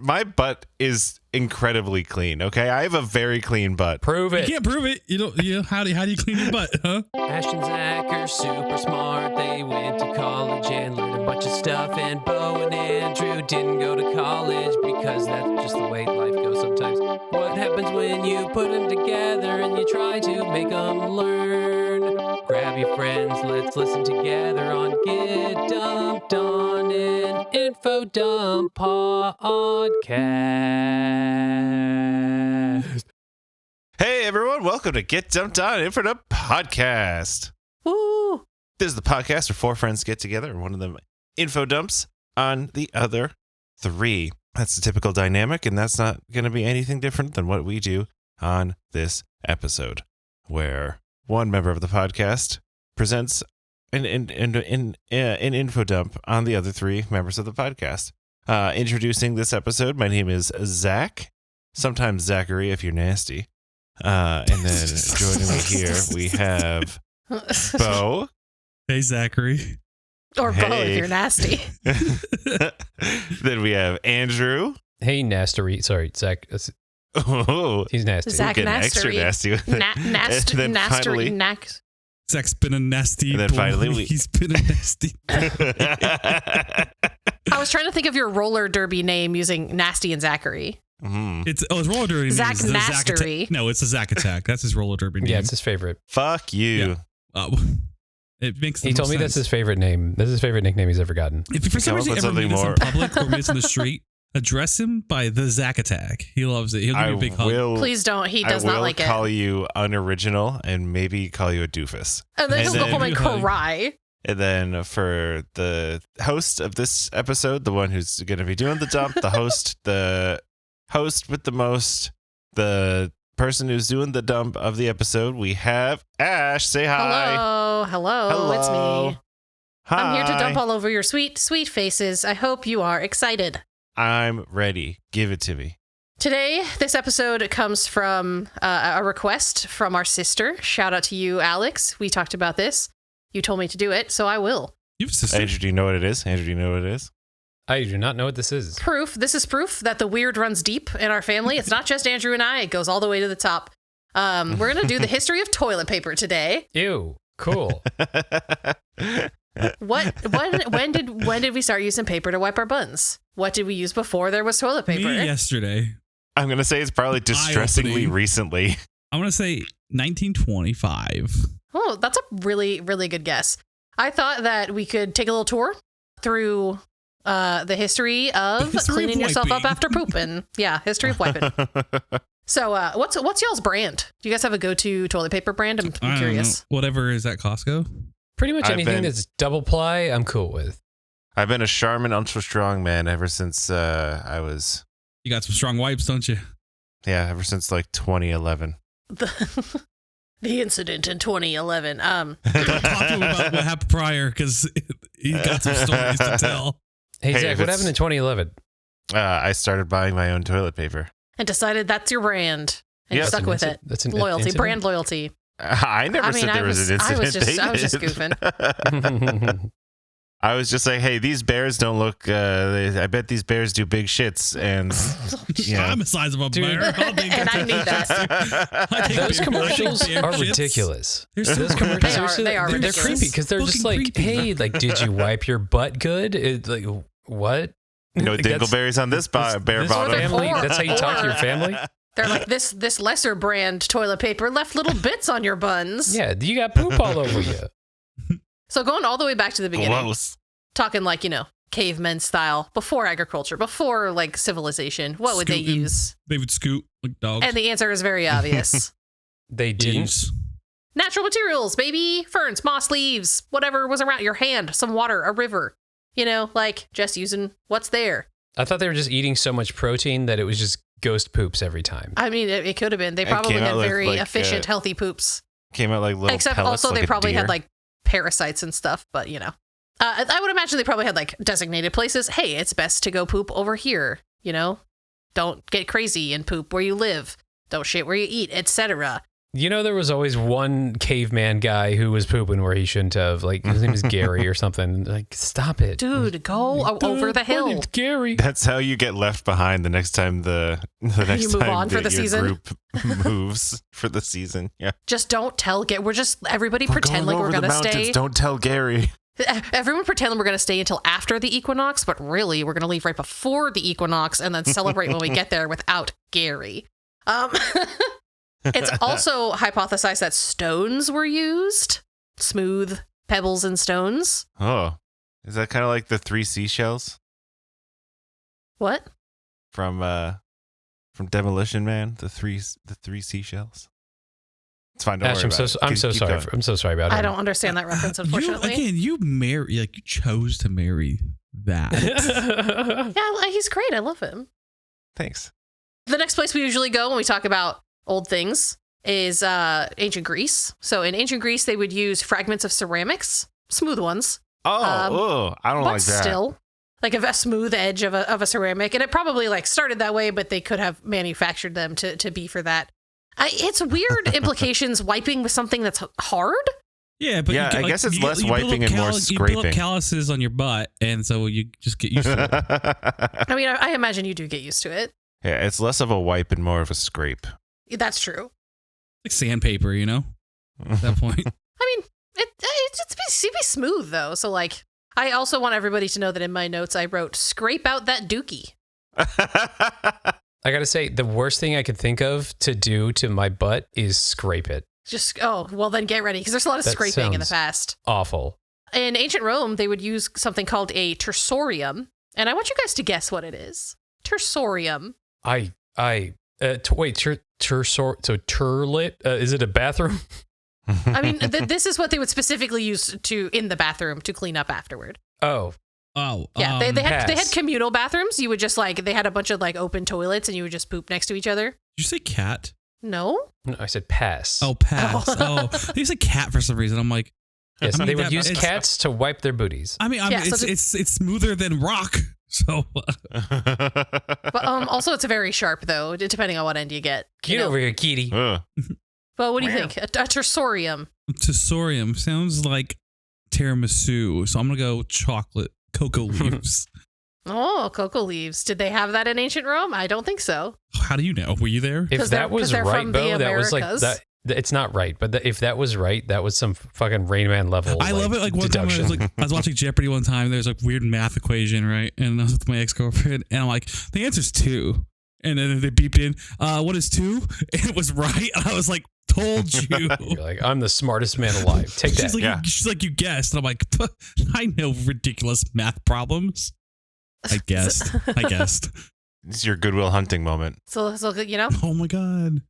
my butt is incredibly clean. Okay, I have a very clean butt. Prove it. You can't prove it. You don't. How do you clean your butt, huh? Ash and Zach are super smart. They went to college and learned a bunch of stuff. And Bo and Andrew didn't go to college because that's just the way life goes sometimes. What happens when you put them together and you try to make them learn? Grab your friends, let's listen together on Get Dumped on an Info Dump podcast. Hey everyone, welcome to Get Dumped on Info Dump podcast. Woo! This is the podcast where four friends get together and one of them info dumps on the other three. That's the typical dynamic, and that's not going to be anything different than what we do on this episode, where one member of the podcast presents an info dump on the other three members of the podcast. Introducing this episode, my name is Zach, sometimes Zachary if you're nasty. And then joining me here, we have Bo. Hey, Zachary. Or Hey. Bo if you're nasty. Then we have Andrew. Hey, Nastery. Sorry, Zach. Oh, He's nasty. Zach getting extra Nastery. nasty with it. And then finally- Zach's been a nasty. And then boy. finally he's been a nasty. I was trying to think of your roller derby name using Nasty and Zachary. It's roller derby. Zach is the Nastery. Attack. No, it's a Zach Attack. That's his roller derby name. Yeah, it's his favorite. Fuck you. Yeah. It makes. He told me that's his favorite name. That's his favorite nickname he's ever gotten. If you for some Come up reason with ever something meet us in more. public or meet us in the street, address him by the Zach Attack. He loves it. He'll give you a big hug. Please don't. He does not like I will call it. you unoriginal and maybe call you a doofus. And then he'll go home and hug. cry. And then for the host of this episode, the one who's going to be doing the dump, the host with the most, the person who's doing the dump of the episode, we have Ash. Say hi. Hello, it's me. Hi. I'm here to dump all over your sweet, sweet faces. I hope you are excited. I'm ready. Give it to me. Today, this episode comes from a request from our sister. Shout out to you, Alex. We talked about this. You told me to do it, so I will. You have a sister. Andrew, do you know what it is? I do not know what this is. Proof. This is proof that the weird runs deep in our family. It's not just Andrew and I. It goes all the way to the top. We're going to do the history of toilet paper today. Ew. Cool. When did we start using paper to wipe our buns? What did we use before there was toilet paper? Me yesterday. I'm going to say it's probably distressingly Eye-opening. recently. I'm gonna say 1925. Oh, that's a really, really good guess. I thought that we could take a little tour through the history of cleaning yourself up wiping. after pooping. Yeah, history of wiping. So what's y'all's brand? Do you guys have a go-to toilet paper brand? I'm I don't curious. know. Whatever is at Costco. Pretty much I've anything been- that's double ply, I'm cool with. I've been a Charmin Ultra Strong man ever since I was, You got some strong wipes, don't you? ever since like 2011. The incident in 2011. Talk to him about what happened prior because he got some stories to tell. Hey, Hey, Zach, if what it's- happened in 2011? I started buying my own toilet paper. And decided that's your brand. And you Yep. stuck with it. That's an Loyalty, incident? brand loyalty. I never said there was an incident. I was just goofing. I was just like, hey, these bears don't look. I bet these bears do big shits, and yeah. I'm the size of a Dude. bear. I'll take And I need that. I take Those bear- commercials I take bear are shits. ridiculous. They're so Those commercials They are- seriously, they are they're ridiculous. creepy because they're just like, Fucking creepy. hey, like, did you wipe your butt good? Like, what? No Like, that's- dingleberries on this bear this bottom. family, Or- that's how you talk to your family? They're like, this lesser brand toilet paper left little bits on your buns. Yeah, you got poop all over you. So going all the way back to the beginning, Gross. talking like, cavemen style, before agriculture, before like civilization, what would they Scooting. use? They would scoot like dogs. And the answer is very obvious. They didn't. Leaves. Natural materials, baby. Ferns, moss, leaves, whatever was around your hand, some water, a river. Like just using what's there. I thought they were just eating so much protein that it was just ghost poops every time. I mean, it could have been. They It probably came had out with, very like, efficient, healthy poops. Came out like little Except pellets, also like they a probably had deer. like parasites and stuff, but I would imagine they probably had like designated places. Hey, it's best to go poop over here, Don't get crazy and poop where you live. Don't shit where you eat, etc. You know, there was always one caveman guy who was pooping where he shouldn't have. Like, his name is Gary or something. Like, stop it. Dude, go over the hill. It's Gary. That's how you get left behind the next time the next You move time on for the your season? group moves for the season. Yeah. Just don't tell Gary. Everybody pretend like we're going to stay. Don't tell Gary. Everyone pretend we're going to stay until after the equinox, but really we're going to leave right before the equinox and then celebrate when we get there without Gary. It's also hypothesized that stones were used, smooth pebbles and stones. Oh, is that kind of like the 3 seashells What? from Demolition Man? The three seashells. It's fine. Don't Ash, worry I'm about so it. I'm so Keep sorry. going. I'm so sorry about it. I don't understand that reference, unfortunately. You chose to marry that. Yeah, he's great. I love him. Thanks. The next place we usually go when we talk about old things is ancient Greece. So in ancient Greece, they would use fragments of ceramics, smooth ones, I don't but like that. still like a smooth edge of a ceramic. And it probably like started that way, but they could have manufactured them to be for that. It's weird implications wiping with something that's hard. Yeah, but Yeah, I guess it's less wiping and more You build up scraping. calluses on your butt, and so you just get used to it. I mean, I imagine you do get used to it. Yeah, it's less of a wipe and more of a scrape. That's true. Like sandpaper, you know? At that point. I mean, it's be smooth though. So like, I also want everybody to know that in my notes I wrote "scrape out that dookie." I gotta say, the worst thing I could think of to do to my butt is scrape it. Just well then get ready because there's a lot of That scraping in the sounds past. Awful. In ancient Rome, they would use something called a tersorium, and I want you guys to guess what it is. Tersorium. Wait, so turlet? Is it a bathroom? I mean, this is what they would specifically use in the bathroom to clean up afterward. Oh, Oh, Yeah, they had pass. communal bathrooms. You would just they had a bunch of like open toilets, and you would just poop next to each other. Did you say cat? No, no, I said pass. Oh, pass. Oh, you said cat for some reason. I'm like, yes, I mean, they would that- use it's- cats to wipe their booties. I mean, so it's smoother than rock. So but also it's very sharp though, depending on what end you get. Get over here, kitty. Ugh. But what do you think? A tersorium. Tessorium sounds like tiramisu. So I'm gonna go chocolate cocoa leaves. Oh, cocoa leaves. Did they have that in ancient Rome? I don't think so. How do you know? Were you there? If 'Cause that was they're right, from the though, that was like Americas. that. It's not right, but if that was right, that was some fucking Rain Man level. I love it. Like one deduction. time I was watching Jeopardy one time. There's like weird math equation, right? And I was with my ex-girlfriend, and I'm like, the answer's 2. And then they beeped in, what is 2? And it was right. And I was like, told you. You're like, I'm the smartest man alive. Take that. She's like, you guessed. And I'm like, I know ridiculous math problems. I guessed. It's your Goodwill Hunting moment. So you know, Oh my God.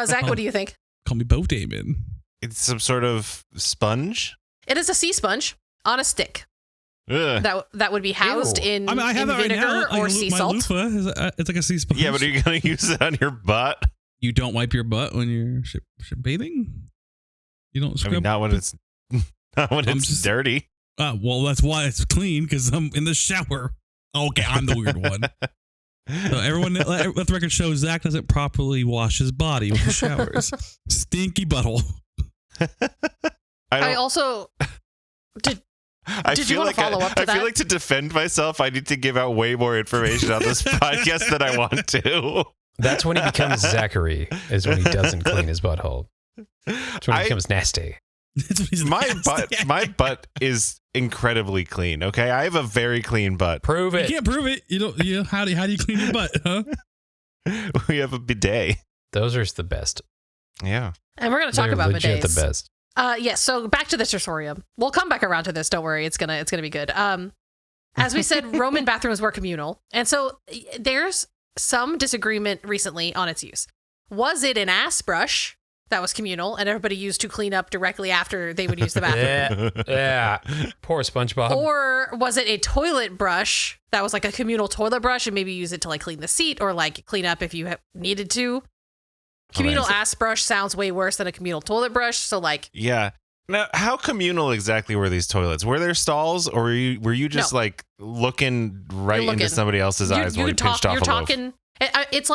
Zach, what do you think? Call me Bo Damon. It's some sort of sponge. It is a sea sponge on a stick Ugh. that would be housed Ew. in, I mean, I have in that right vinegar now. Like or sea my salt. loofah it's like a sea sponge. Yeah, but are you gonna use it on your butt? You don't wipe your butt when you're ship bathing? You don't I scrub? mean, not when it's just- dirty. Well, that's why it's clean, because I'm in the shower. Okay, I'm the weird one. So everyone, let the record show Zach doesn't properly wash his body with the showers. Stinky butthole. I also did you feel wanna like follow up to I feel that? like to defend myself, I need to give out way more information on this podcast than I want to. That's when he becomes Zachary, is when he doesn't clean his butthole. That's when he becomes nasty. That's what he's My nasty. butt is incredibly clean. Okay, I have a very clean butt. Prove You it. can't prove it. You don't. You know, how do you clean your butt? Huh? We have a bidet. Those are the best. Yeah. and we're going to talk They're about legit bidets. the best. Yes. So back to the tersorium. We'll come back around to this. Don't worry. It's gonna be good. As we said, Roman bathrooms were communal, and so there's some disagreement recently on its use. Was it an ass brush that was communal and everybody used to clean up directly after they would use the bathroom? Yeah. Poor SpongeBob. Or was it a toilet brush that was like a communal toilet brush and maybe use it to like clean the seat or like clean up if you needed to? Communal ass brush sounds way worse than a communal toilet brush. So like, Yeah. Now, how communal exactly were these toilets? Were there stalls, or were you just No. like looking right You're into looking. somebody else's eyes while you pinched off you're a loaf? talking. It's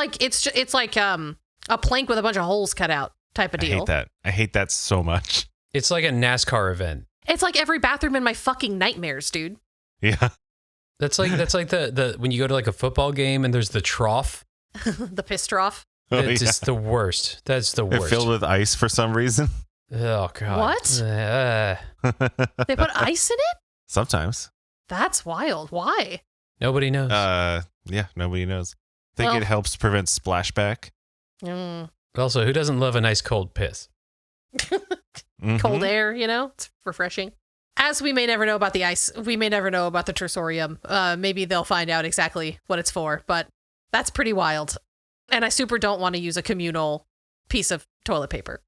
like a plank with a bunch of holes cut out. type of I deal. hate that. I hate that so much. It's like a NASCAR event. It's like every bathroom in my fucking nightmares, dude. Yeah. That's like the when you go to like a football game and there's the trough. The piss trough. It's just the worst. That's the They're worst. filled with ice for some reason. Oh god. What? They put ice in it? Sometimes. That's wild. Why? Nobody knows. Yeah, nobody knows. I think Well- it helps prevent splashback. Mm. Also, who doesn't love a nice cold piss? Mhm. Cold air, it's refreshing. As we may never know about the ice, we may never know about the tersorium. Maybe they'll find out exactly what it's for, but that's pretty wild. And I super don't want to use a communal piece of toilet paper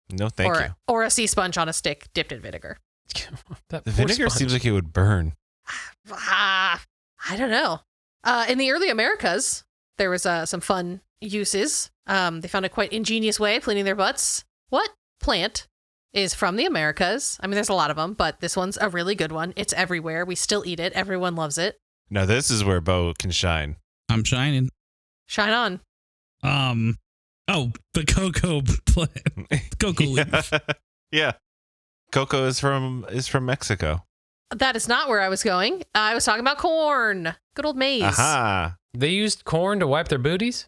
No, thank you. or a sea sponge on a stick dipped in vinegar. That The poor vinegar sponge. seems like it would burn. I don't know. In the early Americas, there was some fun uses. They found a quite ingenious way of cleaning their butts. What plant is from the Americas? I mean, there's a lot of them, but this one's a really good one. It's everywhere. We still eat it. Everyone loves it. Now this is where Bo can shine. I'm shining. Shine on. Oh, the cocoa plant. Cocoa leaf. Yeah. Cocoa is from Mexico. That is not where I was going. I was talking about corn. Good old maize. Aha. They used corn to wipe their booties?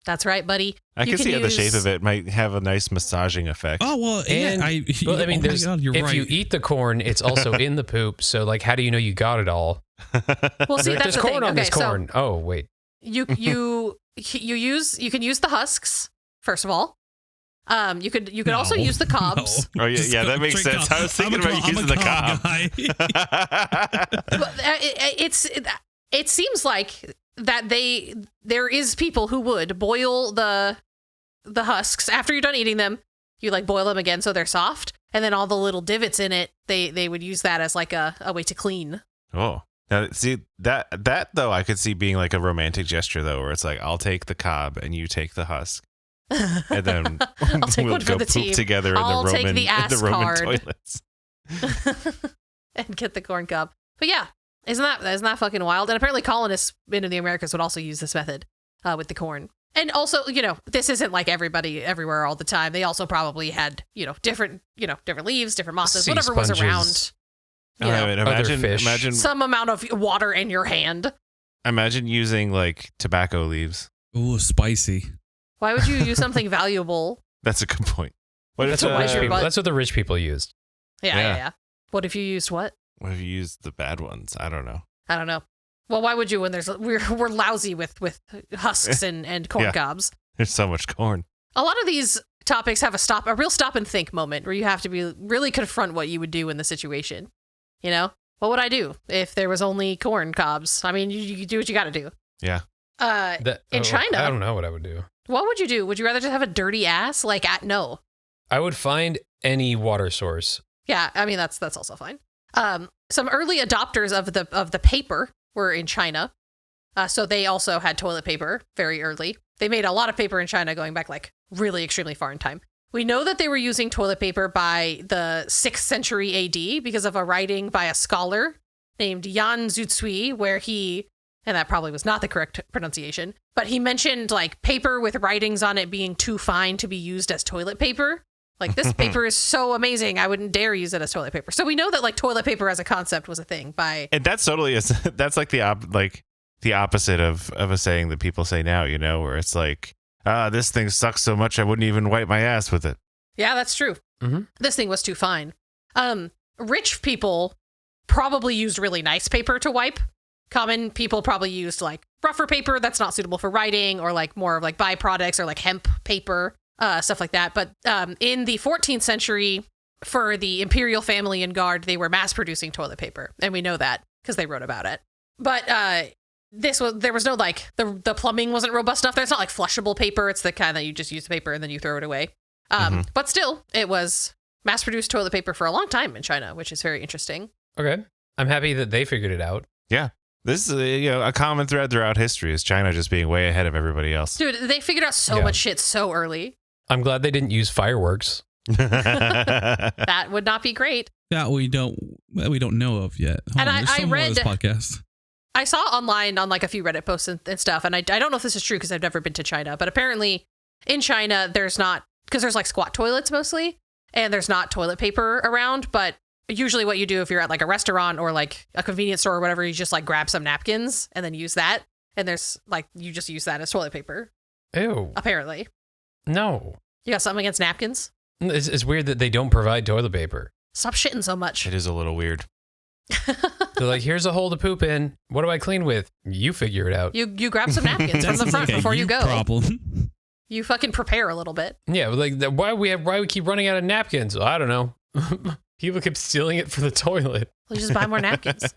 That's right, buddy. I You can see how the shape use- of it might have a nice massaging effect. Oh, well, And- yeah. Well, I mean, oh my God, you're if right. you eat the corn, it's also in the poop. So, like, how do you know you got it all? Well, see, Like, that's there's the corn thing. on Okay, this corn. Oh, wait. you can use the husks first of all. You could also No, use the cobs. no. Oh, yeah, Just yeah, go that makes straight sense. cob. I was thinking I'm a about cob- using I'm a the cob. guy. But, it seems like that there is people who would boil the husks after you're done eating them. You like boil them again so they're soft, and then all the little divots in it, they would use that as like a way to clean. Oh. Now, see, that though, I could see being like a romantic gesture, though, where it's like, I'll take the cob and you take the husk. And then I'll take we'll one for go the poop team. together in I'll the take Roman, the ass in the Roman card. toilets. And get the corn cob. But yeah, isn't that fucking wild? And apparently colonists in the Americas would also use this method with the corn. And also, this isn't like everybody everywhere all the time. They also probably had, different leaves, different mosses, Sea whatever was sponges. around. I mean, imagine, fish. imagine, Some amount of water in your hand. imagine using like tobacco leaves. Ooh, spicy. Why would you use something valuable? That's a good point. What That's if, what your butt- That's what the rich people used. Yeah. Yeah. What if you used what? what if you used the bad ones? I don't know. I don't know. Well, why would you when we're lousy with husks and corn Yeah. cobs? There's so much corn. A lot of these topics have a real stop and think moment where you have to be really confront what you would do in the situation. What would I do if there was only corn cobs? I mean, you do what you got to do. Yeah. In China, I don't know what I would do. what would you do? Would you rather just have a dirty ass? No. I would find any water source. Yeah, I mean that's also fine. Some early adopters of the paper were in China, so they also had toilet paper very early. They made a lot of paper in China going back like really extremely far in time. We know that they were using toilet paper by the 6th century AD because of a writing by a scholar named Yan Zhucui, where he, and that probably was not the correct pronunciation, but he mentioned like paper with writings on it being too fine to be used as toilet paper. Like, this paper is so amazing, I wouldn't dare use it as toilet paper. So we know that like toilet paper as a concept was a thing by And that's totally that's like the opposite of a saying that people say now, where it's like, this thing sucks so much I wouldn't even wipe my ass with it. Yeah, that's true. Mm-hmm. This thing was too fine. Rich people probably used really nice paper to wipe. Common people probably used like rougher paper that's not suitable for writing, or like more of like byproducts or like hemp paper, stuff like that. But in the 14th century, for the imperial family and guard, they were mass producing toilet paper, and we know that because they wrote about it. But there was no like the plumbing wasn't robust enough. There's not like flushable paper. It's the kind that you just use the paper and then you throw it away. But still, it was mass-produced toilet paper for a long time in China, which is very interesting. Okay. I'm happy that they figured it out. Yeah. This is a common thread throughout history is China just being way ahead of everybody else. Dude, they figured out so Yeah. much shit so early. I'm glad they didn't use fireworks. That would not be great. That we don't know of yet. And There's I some more of read- this podcast. I saw online on like a few Reddit posts and stuff, and I don't know if this is true because I've never been to China, but apparently in China, there's not because there's like squat toilets mostly, and there's not toilet paper around. But usually what you do if you're at like a restaurant or like a convenience store or whatever, you just like grab some napkins and then use that. And there's like, you just use that as toilet paper. Ew. Apparently. No. You got something against napkins? It's weird that they don't provide toilet paper. Stop shitting so much. It is a little weird. They're like, here's a hole to poop in. What do I clean with? You figure it out. You grab some napkins from the front before you go. Problem. You fucking prepare a little bit. Yeah, like why we keep running out of napkins? Well, I don't know. People keep stealing it for the toilet. Well, you just buy more napkins.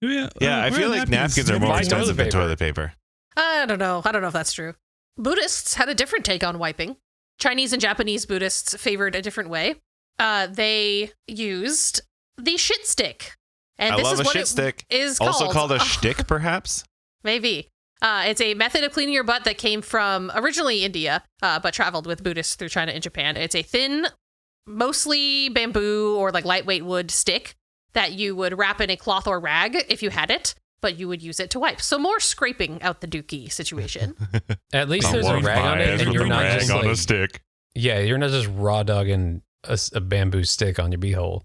Yeah, I feel like napkins are more Buy expensive than toilet toilet paper. I don't know if that's true. Buddhists had a different take on wiping. Chinese and Japanese Buddhists favored a different way. They used the shit stick. And I this love is a what shit it stick. is Also called a shtick, perhaps? Maybe. It's a method of cleaning your butt that came from originally India, but traveled with Buddhists through China and Japan. It's a thin, mostly bamboo or like lightweight wood stick that you would wrap in a cloth or rag if you had it, but you would use it to wipe. So more scraping out the dookie situation. At least there's a rag on it, and you're not just on like, a stick. yeah, you're not just raw dogging a bamboo stick on your beehole.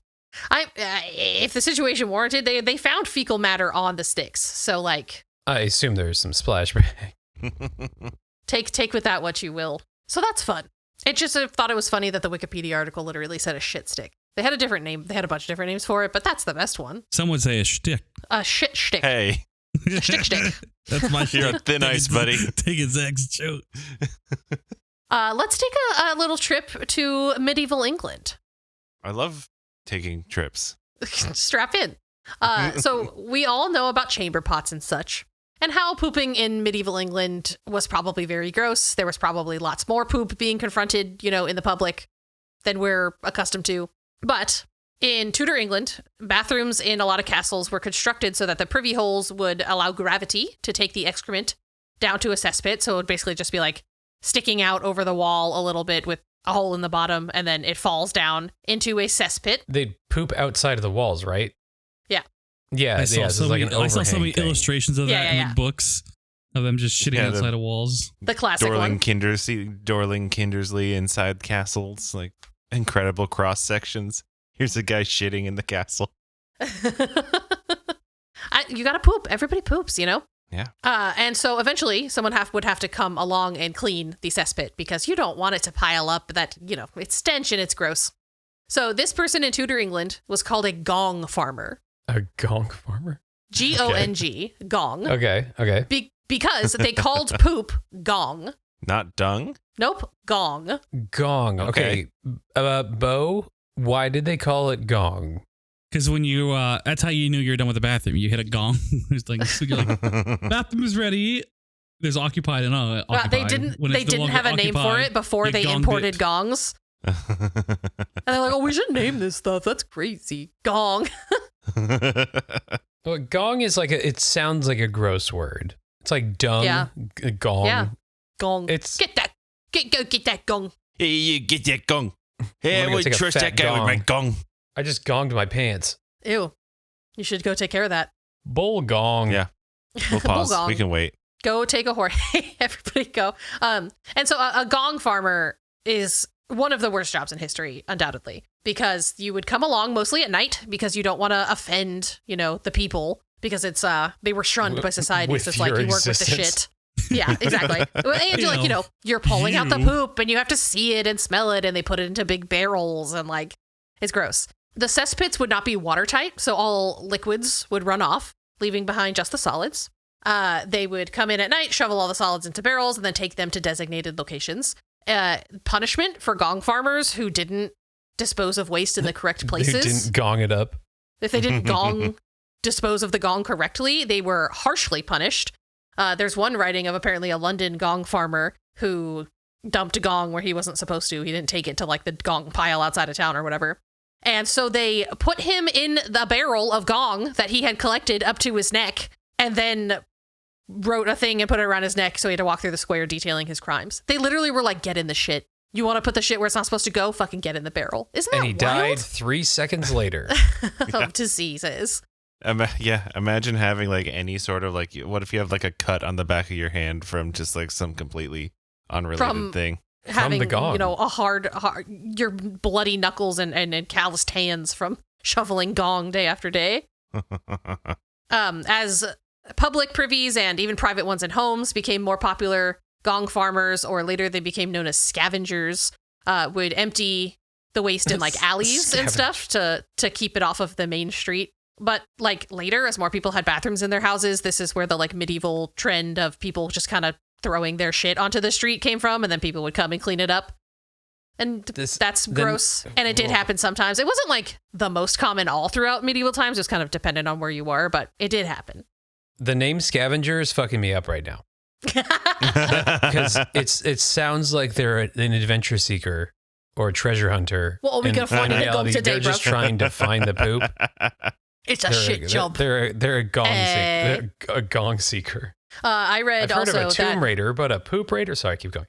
If the situation warranted, they found fecal matter on the sticks. So like, I assume there's some splash bag. take with that what you will. So that's fun. It just thought it was funny that the Wikipedia article literally said a shit stick. They had a different name. They had a bunch of different names for it, but that's the best one. Some would say a shtick. A shit shtick. Hey, A shtick. That's my you're on thin ice, buddy. Taking Zach's joke. Let's take a little trip to medieval England. I love taking trips. Strap in. So we all know about chamber pots and such, and how pooping in medieval England was probably very gross. There was probably lots more poop being confronted, in the public than we're accustomed to. But in Tudor England, bathrooms in a lot of castles were constructed so that the privy holes would allow gravity to take the excrement down to a cesspit. So it would basically just be like sticking out over the wall a little bit with a hole in the bottom, and then it falls down into a cesspit. They'd poop outside of the walls, right? Yeah. Yeah, I saw, so so, it's like many, an I saw so many overhang thing. illustrations of that in the books of them just shitting outside of walls. The classic one. Dorling Kindersley inside castles, like incredible cross sections. Here's a guy shitting in the castle. You gotta poop. Everybody poops, Yeah. And so eventually someone would have to come along and clean the cesspit because you don't want it to pile up that, it's stench and it's gross. So this person in Tudor England was called a gong farmer. A gong farmer? G-O-N-G, gong. Okay. Because they called poop gong. Not dung? Nope, gong. Gong. Okay. Bo, why did they call it gong? Because when you, that's how you knew you were done with the bathroom. You hit a gong. It's like, you're like, bathroom is ready. There's occupied and Well, occupied. they didn't have a name for it before they imported gongs. And they're like, oh, we should name this stuff. That's crazy. Gong. Well, gong is like it sounds like a gross word. It's like dung. Yeah. Gong. Yeah. Gong. It's Get that gong. Hey, you get that gong. Hey, I'm I gonna wouldn't take a trust fat that guy with my gong. I just gonged my pants. Ew. You should go take care of that. Bull gong. Yeah. We'll pause. Gong. We can wait. Go take a horse. Everybody go. And so a gong farmer is one of the worst jobs in history, undoubtedly, because you would come along mostly at night because you don't want to offend, the people, because it's they were shunned by society. With So it's like you your work with the existence. shit. Yeah, exactly. And you're you're pulling out the poop and you have to see it and smell it, and they put it into big barrels and like it's gross. The cesspits would not be watertight, so all liquids would run off, leaving behind just the solids. They would come in at night, shovel all the solids into barrels, and then take them to designated locations. Punishment for gong farmers who didn't dispose of waste in the correct places. They didn't gong it up. If they didn't dispose of the gong correctly, they were harshly punished. There's one writing of apparently a London gong farmer who dumped a gong where he wasn't supposed to. He didn't take it to like the gong pile outside of town or whatever. And so they put him in the barrel of gong that he had collected up to his neck, and then wrote a thing and put it around his neck so he had to walk through the square detailing his crimes. They literally were like, get in the shit. You want to put the shit where it's not supposed to go? Fucking get in the barrel. Isn't that And he wild? died 3 seconds later. Of diseases. Imagine having like any sort of like, what if you have like a cut on the back of your hand from just like some completely unrelated thing? having the gong. a hard your bloody knuckles and calloused hands from shoveling gong day after day. As public privies and even private ones in homes became more popular, gong farmers, or later they became known as scavengers, would empty the waste in like alleys and stuff to keep it off of the main street. But like later, as more people had bathrooms in their houses, this is where the like medieval trend of people just kind of throwing their shit onto the street came from, and then people would come and clean it up. And that's gross. And it did happen sometimes. It wasn't like the most common all throughout medieval times. It was kind of dependent on where you were, but it did happen. The name scavenger is fucking me up right now. Because it sounds like they're an adventure seeker or a treasure hunter. What are we going to find in the gong today, they're bro? just trying to find the poop. It's a shit job. They're a gong seeker. They're a gong seeker. I read I've heard also of a tomb that raider, but a poop raider? Sorry, keep going.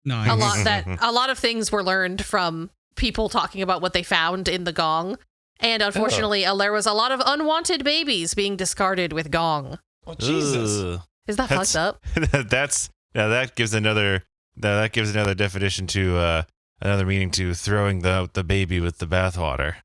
Nice. a lot of things were learned from people talking about what they found in the gong. And unfortunately, there was a lot of unwanted babies being discarded with gong. Oh, Jesus. Ugh. Is that fucked up? That gives another definition to another meaning to throwing the baby with the bathwater.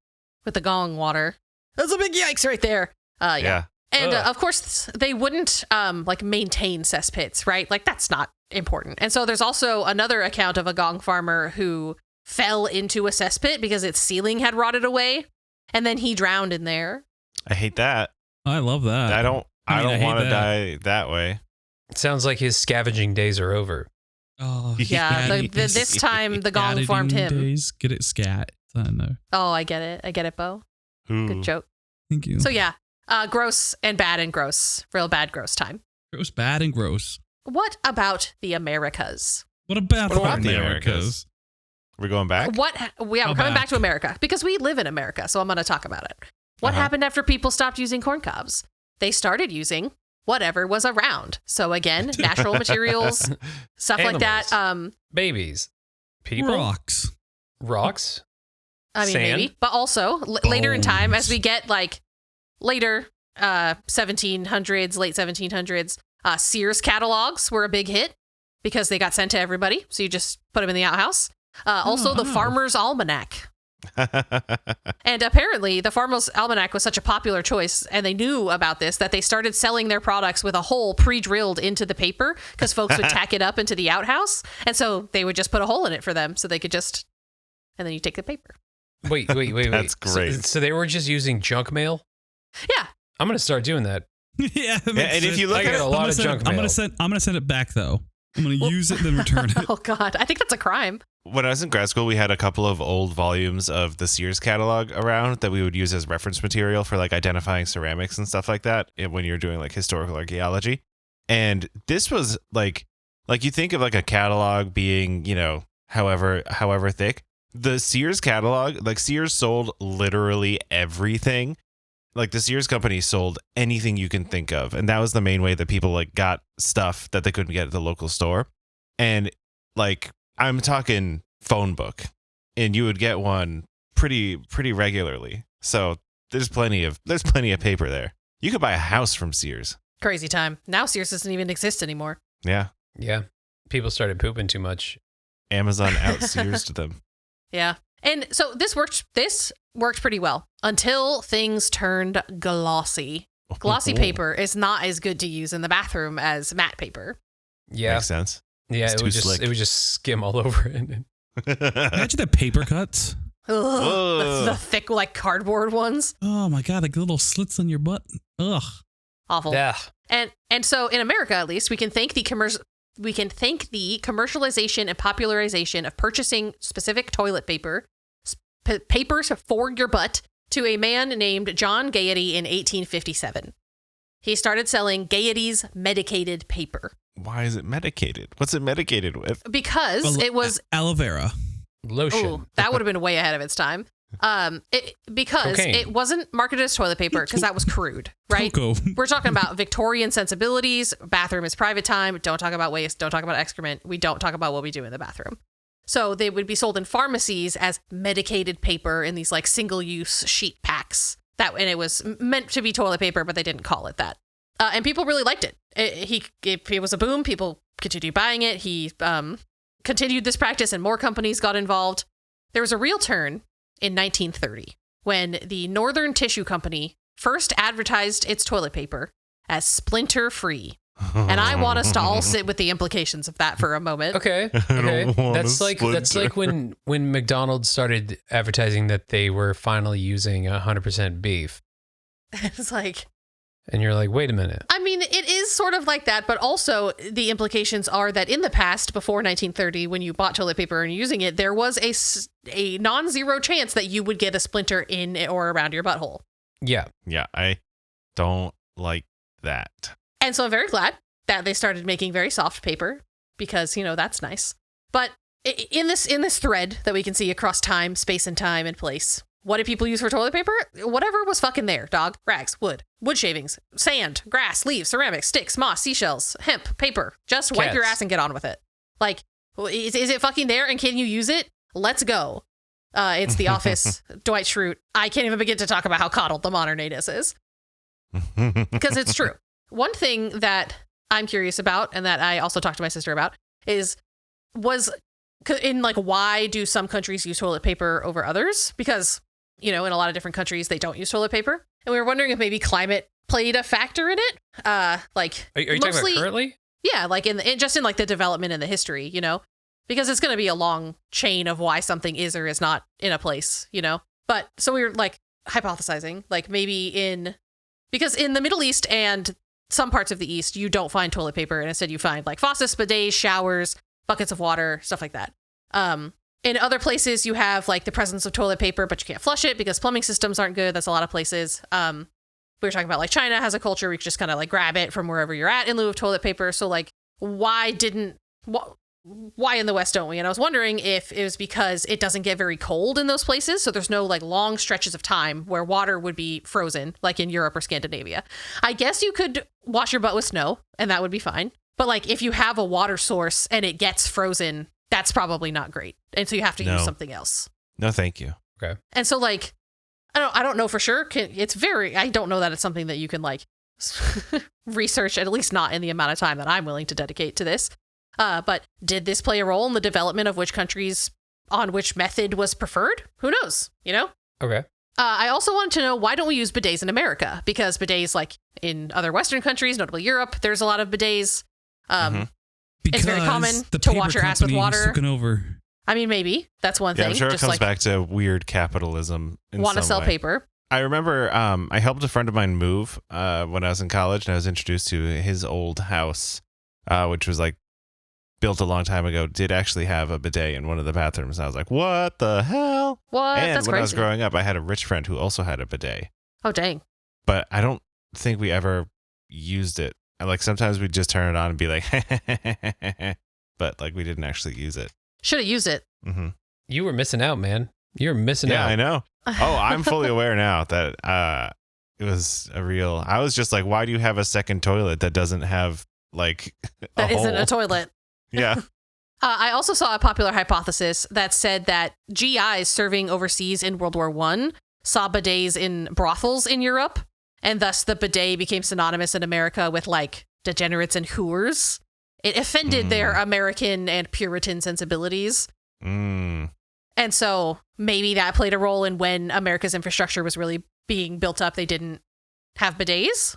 With the gong water. That's a big yikes right there. Yeah. And of course, they wouldn't like maintain cesspits, right? Like that's not important. And so there's also another account of a gong farmer who fell into a cesspit because its ceiling had rotted away, and then he drowned in there. I hate that. I love that. I don't hate want to that. die that way. It sounds like his scavenging days are over. Oh, Yeah, this time the gong farmed him. Days. Get it, scat. I know. Oh, I get it, Bo. Ooh. Good joke. Thank you. So yeah, gross and bad and gross. Real bad, gross time. It was bad and gross. What about the Americas? What about What about the the Americas? We're going back? We're coming back to America because we live in America, so I'm going to talk about it. What happened after people stopped using corn cobs? They started using whatever was around. So again, natural materials, stuff like that. Babies. People. Rocks. I mean, Sand? maybe, but also later in time, as we get like later 1700s, late 1700s, Sears catalogs were a big hit because they got sent to everybody. So you just put them in the outhouse. Also, the Farmer's Almanac. And apparently, the Farmer's Almanac was such a popular choice, and they knew about this, that they started selling their products with a hole pre-drilled into the paper because folks would tack it up into the outhouse. And so they would just put a hole in it for them so they could just, and then you take the paper. Wait. That's great. So they were just using junk mail? Yeah. I'm going to start doing that. Yeah, and if you look I at get a it, lot of junk mail. I'm gonna send it back though. I'm gonna use it and then return it. Oh, God. I think that's a crime. when I was in grad school, we had a couple of old volumes of the Sears catalog around that we would use as reference material for like identifying ceramics and stuff like that when you're doing like historical archaeology. And this was like you think of like a catalog being, you know, however thick. The Sears catalog, like Sears sold literally everything. Like the Sears company sold anything you can think of. And that was the main way that people like got stuff that they couldn't get at the local store. And like, I'm talking phone book, and you would get one pretty regularly. So there's plenty of paper there. You could buy a house from Sears. Crazy time. Now Sears doesn't even exist anymore. Yeah. Yeah. People started pooping too much. Amazon out Sears'd them. Yeah. And so this worked pretty well until things turned glossy. Glossy paper is not as good to use in the bathroom as matte paper. Yeah. Makes sense. Yeah, It's it would too slick. just skim all over it. Imagine the paper cuts. Ugh, the thick like cardboard ones. Oh my god, like little slits on your butt. Ugh. Awful. Yeah. And so in America, at least, we can thank the commercialization and popularization of purchasing specific toilet paper, papers for your butt, to a man named John Gaiety in 1857. He started selling Gaiety's medicated paper. Why is it medicated? What's it medicated with? Because it was aloe vera. Lotion. Oh, that would have been way ahead of its time. Because Cocaine. it wasn't marketed as toilet paper because that was crude, right? Cocoa. We're talking about Victorian sensibilities. Bathroom is private time. Don't talk about waste. Don't talk about excrement. We don't talk about what we do in the bathroom. So they would be sold in pharmacies as medicated paper in these like single-use sheet packs. And it was meant to be toilet paper, but they didn't call it that. And people really liked it. If it was a boom, people continued buying it. He continued this practice and more companies got involved. There was a real turn in 1930 when the Northern Tissue Company first advertised its toilet paper as splinter-free. And I want us to all sit with the implications of that for a moment. Okay. That's like when McDonald's started advertising that they were finally using 100% beef. It's like, and you're like, wait a minute. I mean, it is sort of like that, but also the implications are that in the past, before 1930, when you bought toilet paper and using it, there was a non-zero chance that you would get a splinter in or around your butthole. Yeah. Yeah, I don't like that. And so I'm very glad that they started making very soft paper because, that's nice. But in this thread that we can see across time, space and time and place, what did people use for toilet paper? Whatever was fucking there, dog. Rags, wood shavings, sand, grass, leaves, ceramics, sticks, moss, seashells, hemp, paper. Just wipe your ass and get on with it. Like, is it fucking there and can you use it? Let's go. It's The Office, Dwight Schrute. I can't even begin to talk about how coddled the modern anus is. Because it's true. One thing that I'm curious about and that I also talked to my sister about was why do some countries use toilet paper over others? Because, in a lot of different countries, they don't use toilet paper. And we were wondering if maybe climate played a factor in it. Are you talking about currently? Yeah, like in the development and the history, because it's going to be a long chain of why something is or is not in a place, But so we were hypothesizing, because in the Middle East and some parts of the East, you don't find toilet paper, and instead you find faucets, bidets, showers, buckets of water, stuff like that. In other places, you have the presence of toilet paper, but you can't flush it because plumbing systems aren't good. That's a lot of places. We were talking about China has a culture where you can just kind of grab it from wherever you're at in lieu of toilet paper. So why in the West don't we? And I was wondering if it was because it doesn't get very cold in those places. So there's no long stretches of time where water would be frozen like in Europe or Scandinavia. I guess you could wash your butt with snow and that would be fine. But if you have a water source and it gets frozen, that's probably not great. And so you have to use something else. No, thank you. Okay. And so I don't know for sure. I don't know that it's something that you can research, at least not in the amount of time that I'm willing to dedicate to this. But did this play a role in the development of which countries on which method was preferred? Who knows? Okay. I also wanted to know, why don't we use bidets in America? Because bidets, in other Western countries, notably Europe, there's a lot of bidets. It's very common to wash your ass with water. Took over. I mean, maybe that's one thing. I'm sure it comes back to weird capitalism. Want to sell paper. I remember I helped a friend of mine move when I was in college, and I was introduced to his old house, which was built a long time ago, did actually have a bidet in one of the bathrooms. And I was like, what the hell? What? And That's when crazy. I was growing up, I had a rich friend who also had a bidet. Oh, dang. But I don't think we ever used it. Sometimes we'd just turn it on and be like, but we didn't actually use it. Should have used it. Mm-hmm. You were missing out, man. You were missing out. Yeah, I know. Oh, I'm fully aware now that it was a real. I was just like, why do you have a second toilet that doesn't have that isn't a toilet? Yeah. I also saw a popular hypothesis that said that GIs serving overseas in World War I saw bidets in brothels in Europe, and thus the bidet became synonymous in America with degenerates and whores. It offended their American and Puritan sensibilities. Mm. And so maybe that played a role in when America's infrastructure was really being built up. They didn't have bidets,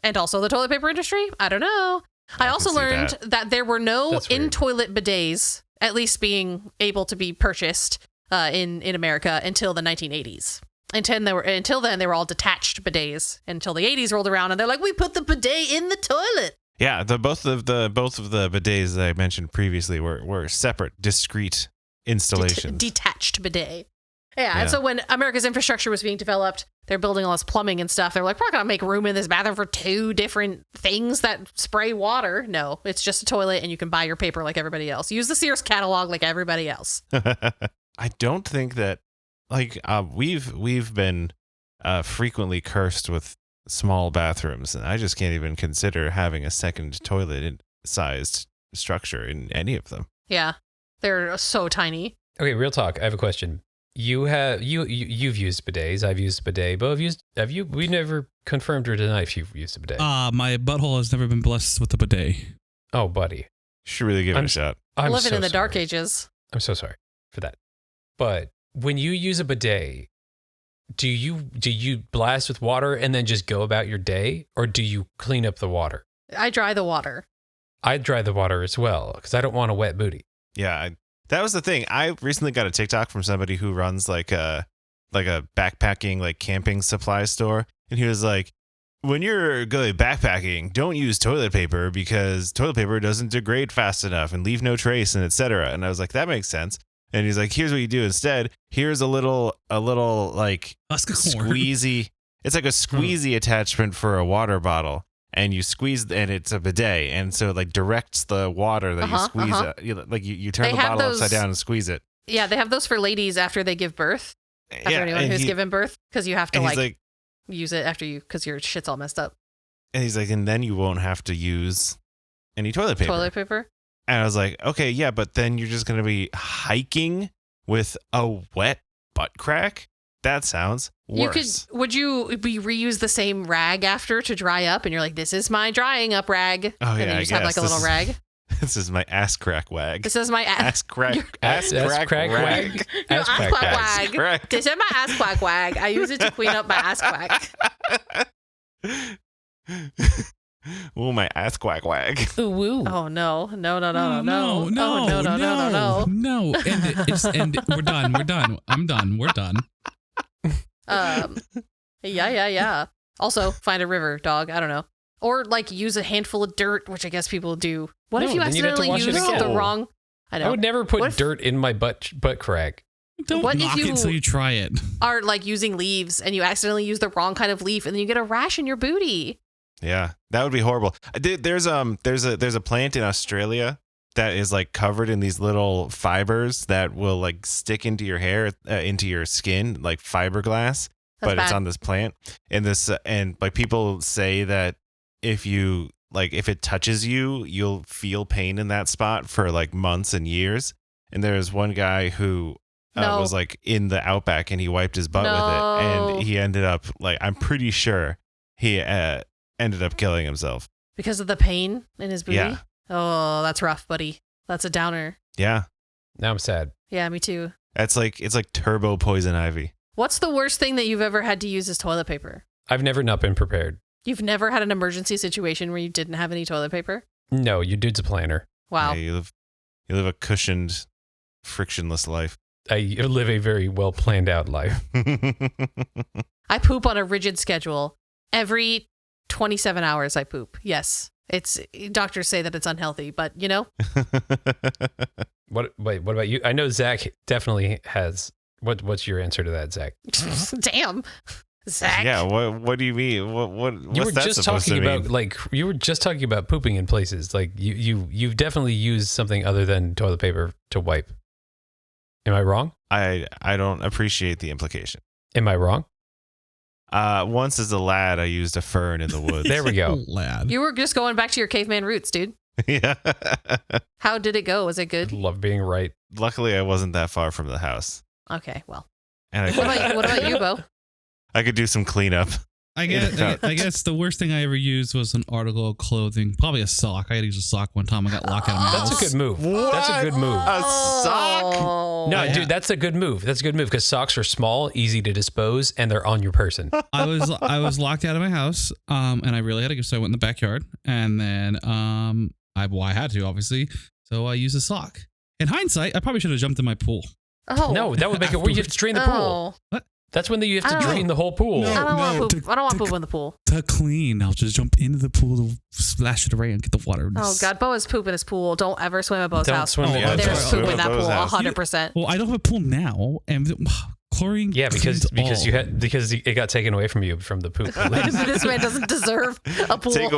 and also the toilet paper industry. I don't know. I also learned that there were no in-toilet bidets, at least being able to be purchased in America until the 1980s. Until then, they were all detached bidets until the 80s rolled around, and they're like, we put the bidet in the toilet. Yeah, both of the bidets that I mentioned previously were separate, discrete installations. Detached bidet. Yeah, and so when America's infrastructure was being developed, they're building all this plumbing and stuff. They're like, we're not going to make room in this bathroom for two different things that spray water. No, it's just a toilet, and you can buy your paper like everybody else. Use the Sears catalog like everybody else. I don't think that, we've been frequently cursed with small bathrooms, and I just can't even consider having a second toilet-sized structure in any of them. Yeah, they're so tiny. Okay, real talk. I have a question. You've used bidets. I've used a bidet. Bo, have you? We never confirmed or denied if you've used a bidet. My butthole has never been blessed with a bidet. Oh, buddy. should really give it a shot. I'm Living so in the dark sorry. ages. I'm so sorry for that. But when you use a bidet, do you blast with water and then just go about your day, or do you clean up the water? I dry the water. I dry the water as well because I don't want a wet booty. Yeah, that was the thing. I recently got a TikTok from somebody who runs like a backpacking, like camping supply store. And he was like, when you're going backpacking, don't use toilet paper because toilet paper doesn't degrade fast enough and leave no trace and etc. And I was like, that makes sense. And he's like, here's what you do instead. Here's a little like Husk of corn. squeezy. It's like a squeezy attachment for a water bottle. And you squeeze, and it's a bidet, and so it like directs the water that you squeeze. You turn They the have bottle those- upside down and squeeze it. Yeah, they have those for ladies after they give birth. After anyone and who's he- given birth, because you have to and like use it after you, because your shit's all messed up. and he's like, and then you won't have to use any toilet paper. Toilet paper. And I was like, okay, yeah, but then you're just gonna be hiking with a wet butt crack. That sounds worse. Would you reuse the same rag after to dry up? And you're like, this is my drying up rag. Oh, and yeah, then you I just have like guess. a little rag. This is my ass crack wag. This is my Ass crack. Ass crack wag. Your Ass ass crack quack wags. wag. Crack. This is my ass quack wag. I use it to clean up my ass quack. Oh, my ass quack wag. Ooh, woo. Oh no. No. No, Oh no. no. And we're done. I'm done. We're done. Yeah. Also, find a river, dog. I don't know. Or like use a handful of dirt, which I guess people do. What if No, you then you'd have to accidentally wash it use again. the wrong? I know. I would never What put if- dirt in my butt crack. Don't What if knock it you- until you try it. Are like using leaves and you accidentally use the wrong kind of leaf and then you get a rash in your booty. Yeah, that would be horrible. There's a plant in Australia that is like covered in these little fibers that will like stick into your hair, into your skin, like fiberglass. That's But it's bad. on this plant, and like people say that if it touches you, you'll feel pain in that spot for like months and years. And there's one guy who No. was like in the outback and he wiped his butt with No. it, and he ended up like, I'm pretty sure he ended up killing himself. Because of the pain in his booty? Yeah. Oh, that's rough, buddy. That's a downer. Yeah, Now I'm sad. Yeah, me too. it's like turbo poison ivy. What's the worst thing that you've ever had to use as toilet paper? I've never not been prepared. You've never had an emergency situation where you didn't have any toilet paper? No, your dude's a planner. Wow. Yeah, you live a cushioned, frictionless life. I live a very well planned out life. I poop on a rigid schedule. Every 27 hours I poop. Yes. Doctors say that it's unhealthy, but you know, What about you? I know Zach definitely has. What's your answer to that, Zach? damn. Zach. Yeah, what do you mean? What's You were that just supposed talking to about mean? you were just talking about pooping in places. Like you've definitely used something other than toilet paper to wipe. Am I wrong? I don't appreciate the implication. Am I wrong? Once as a lad, I used a fern in the woods. There we go. Lad. You were just going back to your caveman roots, dude. Yeah. How did it go? Was it I good? love being right. Luckily, I wasn't that far from the house, Okay, well. and What about you, Bo? I could do some cleanup. I guess the worst thing I ever used was an article of clothing, probably a sock. I had to use a sock one time. I got locked out of my That's house. a good move. That's a good move. A sock? Oh. No, yeah. dude, that's a good move. That's a good move because socks are small, easy to dispose, and they're on your person. I was locked out of my house, and I really had to go. So I went in the backyard, and then I had to obviously, so I used a sock. In hindsight, I probably should have jumped in my pool. Oh. No, that would make it where you have to drain the pool. Oh. That's when you have to I don't drain the whole pool. No. I don't want no, poop. I don't want poop in the pool. To clean, I'll just jump into the pool to splash it around and get the water. Oh God, Bo is poop in his pool. Don't ever swim at Bo's Don't house. swim at Bo's There's house. poop in that Bo's pool, house. 100%. Well, I don't have a pool now, and chlorine. Yeah, because cleans all. because it got taken away from you from the poop. This man doesn't deserve a pool. Take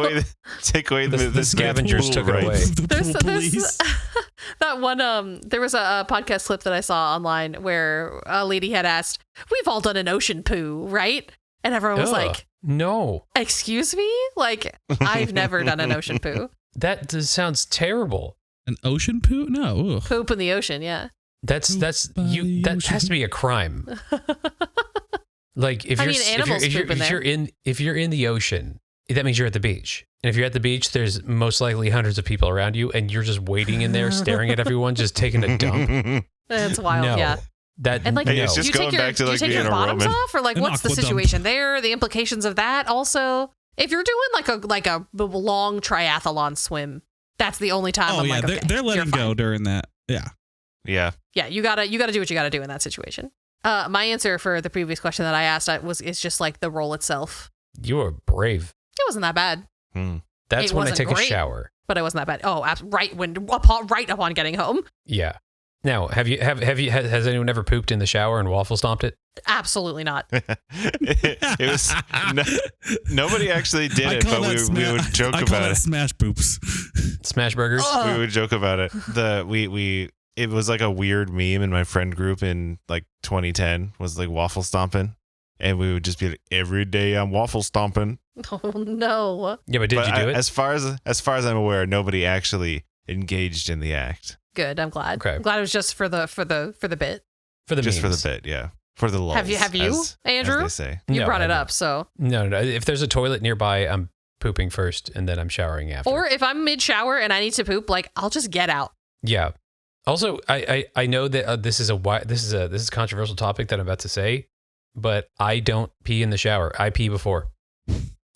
away The scavengers pool took it rights. away. The There's pool police. that one there was a podcast clip that I saw online where a lady had asked, "We've all done an ocean poo, right?" And everyone was Ugh, like, no, "Excuse me? Like, I've never done an ocean poo. sounds terrible. An ocean poo? No. Ugh. Poop in the ocean, yeah." That's by you. the That has to be a crime. Like if I you're mean, animals poop in there. if you're in the ocean, that means you're at the beach. And if you're at the beach, there's most likely hundreds of people around you, and you're just waiting in there, staring at everyone, just taking a dump. It's wild, No. yeah. That And like, Hey, do it's just you going take your, back to, do you like, take being your a bottoms Roman. off, or like An what's the aqua dump. situation there? The implications of that. Also, if you're doing like a long triathlon swim, that's the only time. Oh I'm yeah, like, okay, they're letting you're fine. go during that. Yeah. Yeah. Yeah, you gotta do what you gotta do in that situation. My answer for the previous question that I asked is just like the roll itself. you are brave. It wasn't that bad, That's It when I wasn't take great. a shower. but it wasn't that bad. Oh, right upon getting home. Yeah. Now, has anyone ever pooped in the shower and waffle stomped it? Absolutely not. It was nobody actually did I it, call but that we would joke I call about that it. smash poops. Smash burgers? Ugh. We would joke about it. It was like a weird meme in my friend group in like 2010 was like waffle stomping, and we would just be like, every day I'm waffle stomping. Oh no. Yeah, but did you do it? As far as I'm aware, nobody actually engaged in the act. Good. I'm glad. Okay. I'm glad it was just for the bit. For the Just memes. for the bit, yeah. For the lulls. Have you, Andrew? As they say. You No, brought I it don't. up, so. No. If there's a toilet nearby, I'm pooping first and then I'm showering after. Or if I'm mid shower and I need to poop, like I'll just get out. Yeah. Also, I know that this is a controversial topic that I'm about to say, but I don't pee in the shower. I pee before.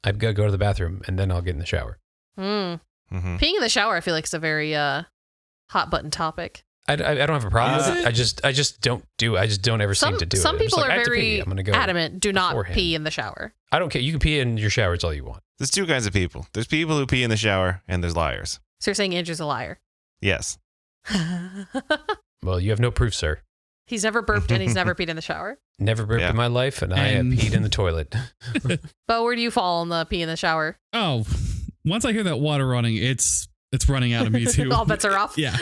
I've got to go to the bathroom and then I'll get in the shower. Mm. Mhm. Peeing in the shower, I feel like is a very hot button topic. I don't have a problem Is with it. I just don't do it. I just don't ever seem to do it. Some I'm just people like, I are have to pee. very I'm gonna go adamant. Do not beforehand. pee in the shower. I don't care. You can pee in your shower. It's all you want. There's two kinds of people. There's people who pee in the shower, and there's liars. So you're saying Andrew's a liar? Yes. Well, you have no proof, sir. He's never burped and he's never peed in the shower. Never burped Yeah. in my life, and I have And- peed in the toilet. But where do you fall on the pee in the shower? Oh, once I hear that water running, it's running out of me too. All bets are off. Yeah.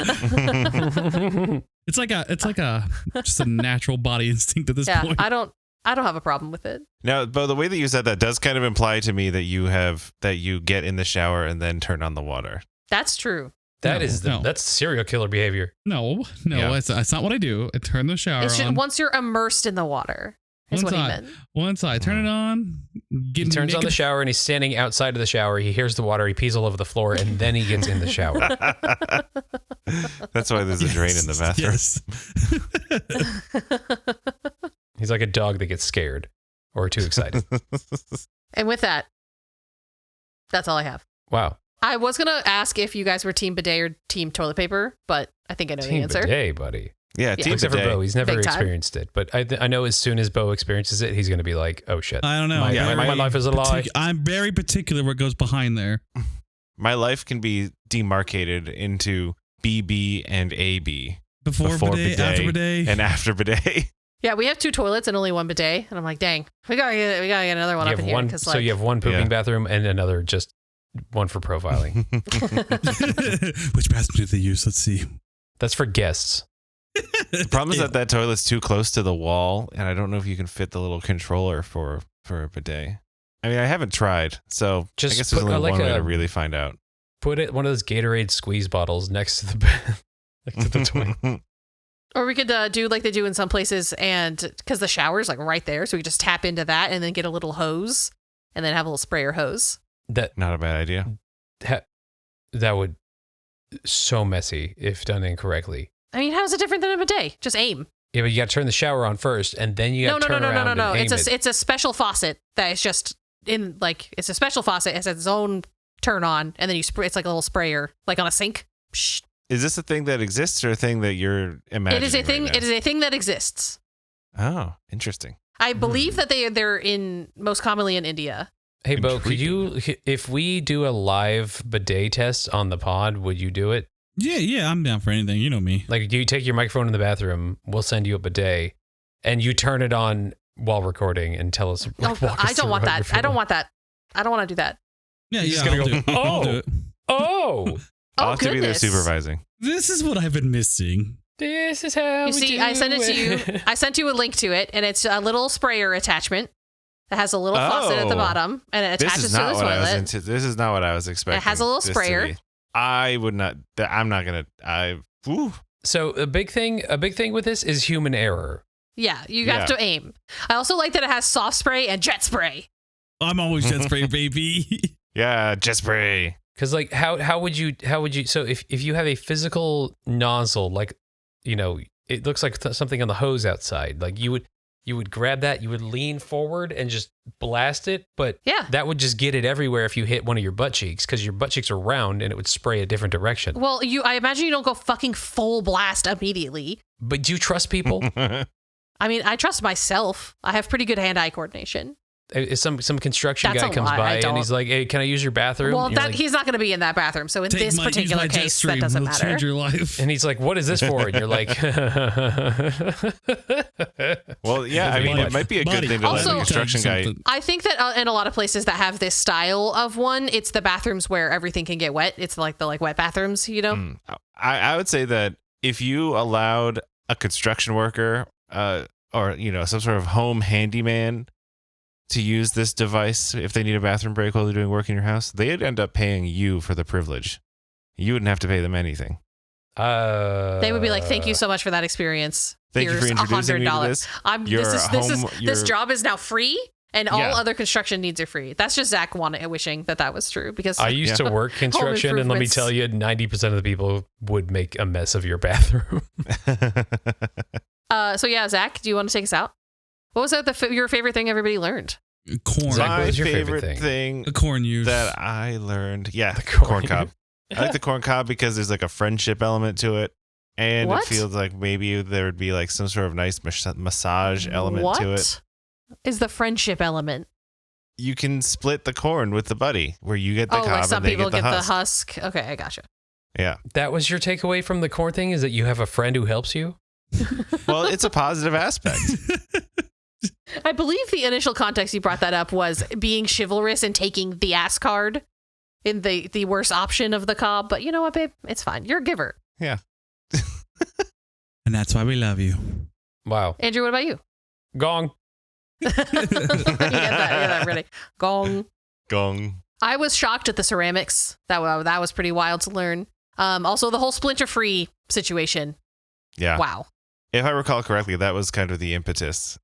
It's like a just a natural body instinct at this Yeah, point. I don't have a problem with it. Now, but the way that you said that does kind of imply to me that you get in the shower and then turn on the water. That's true. That's serial killer behavior. No, Yeah. that's not what I do. I turn the shower It's just on. once you're immersed in the water. Is Once what he I- meant. Once I turn it on, He turns on the shower and he's standing outside of the shower. He hears the water. He pees all over the floor, and then he gets in the shower. That's why there's a drain in the bathroom. Yes. He's like a dog that gets scared or too excited. And with that, that's all I have. Wow. I was gonna ask if you guys were team bidet or team toilet paper, but I think I know the Team answer. bidet, buddy. Yeah, team Except for bidet. Bo. He's never Big time. experienced it. But I know as soon as Bo experiences it, he's going to be like, oh, shit. I don't know. My, I'm my very life is a lie. I'm very particular what goes behind there. My life can be demarcated into BB and AB. Before bidet, after bidet. and after bidet. Yeah, we have 2 toilets and only 1 bidet, and I'm like, dang, we gotta get another one You up in have here. one, 'cause, so like, you have one pooping Yeah. bathroom and another just one for profiling. Which bathroom do they use? Let's see. That's for guests. The problem is that toilet's too close to the wall, and I don't know if you can fit the little controller for a bidet. I mean, I haven't tried, so Just I guess there's put, only like one way a- to really find out. Put it one of those Gatorade squeeze bottles next to the bed. Next to the toilet. or we could do like they do in some places, and because the shower's like right there, so we just tap into that and then get a little hose, and then have a little sprayer hose. That Not a bad idea. that would so messy if done incorrectly. I mean, how is it different than a bidet? Just aim. Yeah, but you got to turn the shower on first, and then you got to turn around No. and aim It's it. it's a special faucet that is just in like it's a special faucet. It has its own turn on, and then you spray. It's like a little sprayer, like on a sink. Psh. Is this a thing that exists or a thing that you're imagining? It is a thing. right now? It is a thing that exists. Oh, interesting. I believe that they're in most commonly in India. Hey, Bo, could you, if we do a live bidet test on the pod, would you do it? Yeah, I'm down for anything. You know me. Like, you take your microphone in the bathroom, we'll send you a bidet, and you turn it on while recording and tell us. Oh, walk us I don't through want how that. you're I don't feeling. want that. I don't want to do that. Yeah, You're just I'll gonna do go, it. I'll do "Oh." it. Oh, I'll Oh, have to be there goodness. supervising. This is what I've been missing. this is how You we see, do I sent it to you. it. I sent you a link to it, and it's a little sprayer attachment that has a little faucet at the Oh. bottom, and it This attaches is to the not what I was toilet. into. This is not what I was expecting. has a little this to sprayer. be. I would not. I'm not gonna. Ooh. So a big thing with this is human error. Yeah, you Yeah. have to aim. I also like that it has soft spray and jet spray. I'm always jet spray, baby. Yeah, jet spray. Because like how would you so if you have a physical nozzle, like, you know, it looks like something on the hose outside, like you would grab that, you would lean forward and just blast it, but Yeah. that would just get it everywhere if you hit one of your butt cheeks, because your butt cheeks are round and it would spray a different direction. Well, I imagine you don't go fucking full blast immediately. But do you trust people? I mean, I trust myself. I have pretty good hand-eye coordination. If some construction That's guy a comes lie, by I and don't. he's like, "Hey, can I use your bathroom?" Well, And you're like- he's not going to be in that bathroom. So in this use particular my jet case, stream. that doesn't It'll matter. change your life. and he's like, "What is this for?" And you're like, Well, yeah, I mean, it might be a good Buddy, thing to let Also- the construction guy. I think that in a lot of places that have this style of one, it's the bathrooms where everything can get wet. It's like the wet bathrooms, you know? I would say that if you allowed a construction worker or, you know, some sort of home handyman to use this device if they need a bathroom break while they're doing work in your house, they'd end up paying you for the privilege. You wouldn't have to pay them anything. They would be like, "Thank you so much for that experience. Thank you Here's for introducing me to $100. this. This Your- job is now free, and all Yeah. other construction needs are free." That's just Zach wishing that was true, because I used to work construction, and let me improvements. tell you, 90% of the people would make a mess of your bathroom. So yeah, Zach, do you want to take us out? What was your favorite thing everybody learned? Corn. Zach, what My was your favorite favorite thing The corn use. that I learned, yeah, The corn corn. cob. I like the corn cob because there's like a friendship element to it, and What? it feels like maybe there would be like some sort of nice massage element what to it. is the friendship element? You can split the corn with the buddy, where you get the Oh, cob like some and they people get the husk. husk. Okay, I gotcha. Yeah. That was your takeaway from the corn thing, is that you have a friend who helps you? Well, it's a positive aspect. I believe the initial context you brought that up was being chivalrous and taking the ass card in the worst option of the cob. But you know what, babe? It's fine. You're a giver. Yeah. And that's why we love you. Wow. Andrew, what about you? Gong. you get that really. Gong. Gong. I was shocked at the ceramics. That was pretty wild to learn. Also, the whole splinter-free situation. Yeah. Wow. If I recall correctly, that was kind of the impetus.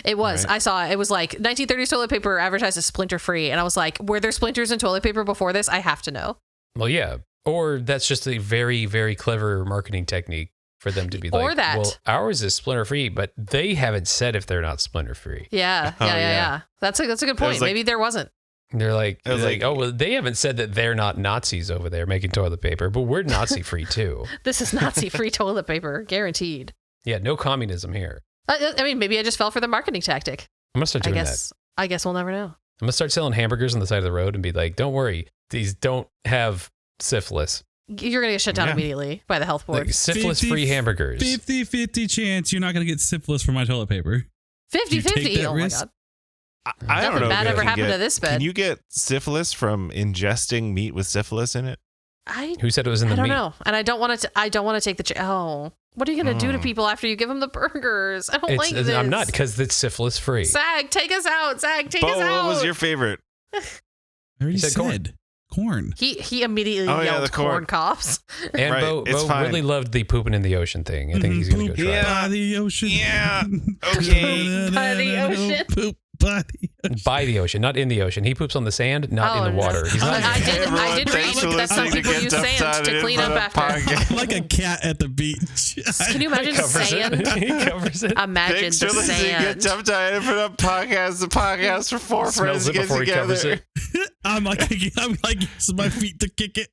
It was. Right. I saw it. It was like 1930s toilet paper advertised as splinter-free. And I was like, were there splinters in toilet paper before this? I have to know. Well, yeah. Or that's just a very, very clever marketing technique for them to be like, Or that. well, ours is splinter free, but they haven't said if they're not splinter free. Yeah. Oh, Yeah. yeah. That's a good point. was like- Maybe there wasn't. They're like, It was like- oh, well, they haven't said that they're not Nazis over there making toilet paper, but we're Nazi free too. This is Nazi-free toilet paper, guaranteed. Yeah, no communism here. I mean, maybe I just fell for the marketing tactic. I'm gonna start doing that. I guess we'll never know. I'm gonna start selling hamburgers on the side of the road and be like, don't worry, these don't have syphilis. You're gonna get shut down Yeah. immediately by the health board. Like syphilis-free hamburgers. 50-50 chance you're not going to get syphilis from my toilet paper. 50-50. You take that Oh my risk? god. I don't Nothing know. bad if you ever can happened get- to this bed. Can you get syphilis from ingesting meat with syphilis in it? Who said it was in the I don't meat? know, and I don't want to. I don't want to take the. What are you gonna do to people after you give them the burgers? I don't like this. I'm not, because it's syphilis free. Zag, take us out. Zag, take us Bo, out. what was your favorite? I already said corn. said corn. He immediately Oh, yeah, yelled the corn. corn cops. And Right, Bo it's fine. really loved the pooping in the ocean thing. I think he's gonna go Poop try it. Yeah. by the ocean. Yeah. Okay. By the ocean. Poop by the ocean. By the ocean, not in the ocean. He poops on the sand, not in the no. water. He's not. I did Everyone, thanks for read that some listening to people Get use Dumped sand On to It clean for up the after. podcast. Like a cat at the beach. Can you imagine covers sand? it. He covers it. Imagine Thanks the for listening to Get sand. Dumped On It for the podcast for four Smells friends it get before he covers together. it. I'm like using my feet to kick it.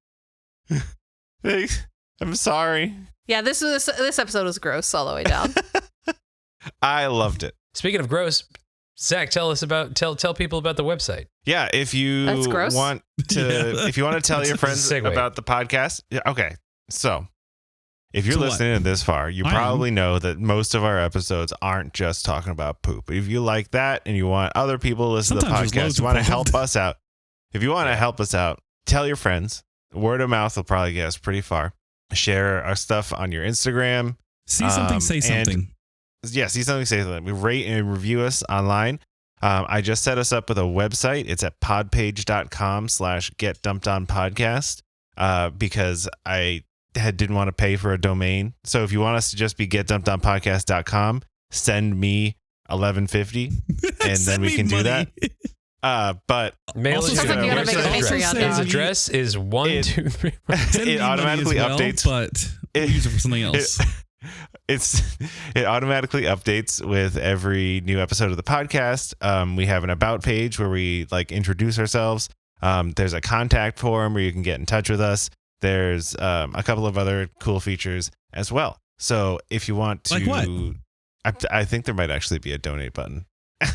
Thanks. I'm sorry. Yeah, this episode was gross all the way down. I loved it. Speaking of gross, Zach, tell people about the website. Yeah, if you That's gross. want to, Yeah. if you want to tell your friends Segue. about the podcast, yeah, okay. So, if you're So what? listening this far, you I am. probably know that most of our episodes aren't just talking about poop. If you like that and you want other people to listen Sometimes to the there's loads podcast, you want to involved. help us out. If you want to help us out, tell your friends. Word of mouth will probably get us pretty far. Share our stuff on your Instagram. See something, say and- something. Yeah, see something, say something. We rate and review us online. I just set us up with a website. It's at podpage.com/getdumpedonpodcast because I didn't want to pay for a domain. So if you want us to just be getdumpedonpodcast.com, send me $11.50 and then Send we me can do money. that. But Mail Also is sounds good. like you gotta Here's make a his Patreon address. His now. address is 123. Send me it money automatically as well, updates. but we'll use it for something else. It automatically updates with every new episode of the podcast. We have an about page where we like introduce ourselves. There's a contact form where you can get in touch with us. There's a couple of other cool features as well. So if you want to, Like what? I think there might actually be a donate button.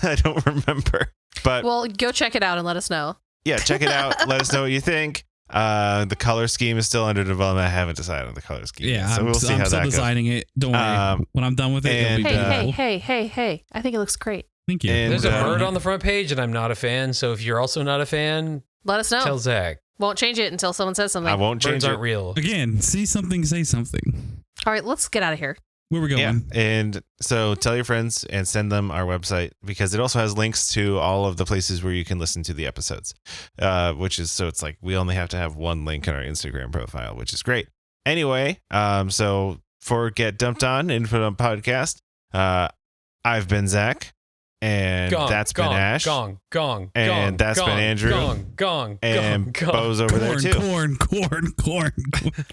I don't remember, but Well, go check it out and let us know. yeah, check it out. Let us know what you think. The color scheme is still under development. I haven't decided on the color scheme. Yeah, yet, so we'll see I'm how still that goes. designing it. Don't worry. When I'm done with it, it'll and, be Hey, beautiful. hey. I think it looks great. Thank you. and, There's a uh, bird on the front page, and I'm not a fan. So if you're also not a fan, Let us know. tell Zach. Won't change it until someone says something. I won't change Birds it. aren't real. Again, see something, say something. All right, let's get out of here. Where we going? Yeah, and so tell your friends and send them our website because it also has links to all of the places where you can listen to the episodes, which is so it's like we only have to have one link in our Instagram profile, which is great. Anyway, so for Get Dumped On Info Dump Podcast, I've been Zach, and that's been Ash, Gong. And that's been Andrew. Gong. and Bo's over there too. Corn.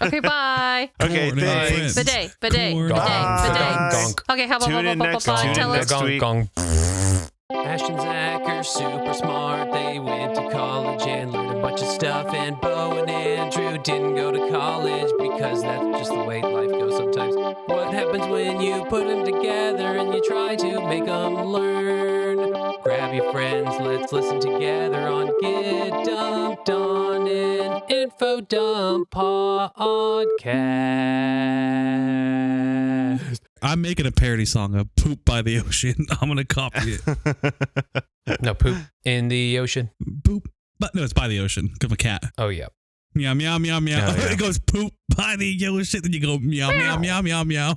Okay, bye. Okay, Corn, thanks. friends. Bidet. Corn. Bye. Okay, how Tune in next about tune in tell us? next week. Ash and Zach are super smart. They went to college and learned a bunch of stuff. And Bo and Andrew didn't go to college because that's just the way life goes sometimes. What happens when you put them together and you try to make them learn? Grab your friends, let's listen together on Get Dumped On an Info Dump Podcast. I'm making a parody song of Poop by the Ocean. I'm going to copy it. No poop in the ocean. Poop. But no, it's by the ocean. Because I'm a cat. Oh yeah. Meow, meow, meow, meow. Oh, yeah. It goes poop by the ocean. Then you go meow, meow, meow, meow, meow.